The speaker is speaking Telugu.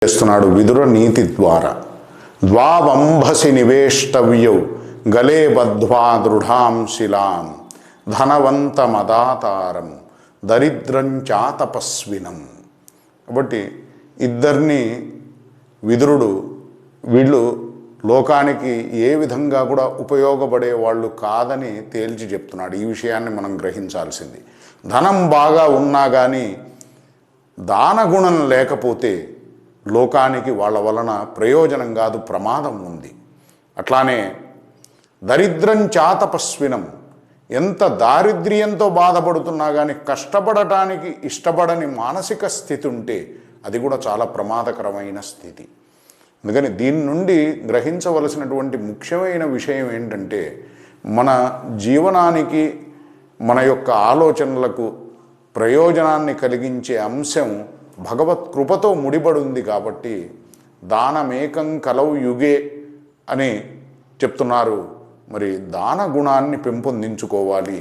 చేస్తున్నాడు విదుర నీతి ద్వారా. ద్వావంభసి నివేష్టవ్యౌ గలే బద్ధ్వా దృఢాం శిలాం ధనవంతమదాతారం దరిద్రంచాతపస్వినం. కాబట్టి ఇద్దరిని విదురుడు వీళ్ళు లోకానికి ఏ విధంగా కూడా ఉపయోగపడే వాళ్ళు కాదని తేల్చి చెప్తున్నాడు. ఈ విషయాన్ని మనం గ్రహించాల్సింది. ధనం బాగా ఉన్నా కానీ దానగుణం లేకపోతే లోకానికి వాళ్ళ వలన ప్రయోజనం కాదు, ప్రమాదం ఉంది. అట్లానే దరిద్రం చాతపస్వినం, ఎంత దారిద్ర్యంతో బాధపడుతున్నా కానీ కష్టపడటానికి ఇష్టపడని మానసిక స్థితి ఉంటే అది కూడా చాలా ప్రమాదకరమైన స్థితి. అందుకని దీని నుండి గ్రహించవలసినటువంటి ముఖ్యమైన విషయం ఏంటంటే, మన జీవనానికి మన యొక్క ఆలోచనలకు ప్రయోజనాన్ని కలిగించే అంశం భగవత్ కృపతో ముడిపడి ఉంది. కాబట్టి దానమేకం కలౌ యుగే అని చెప్తున్నారు. మరి దాన గుణాన్ని పెంపొందించుకోవాలి.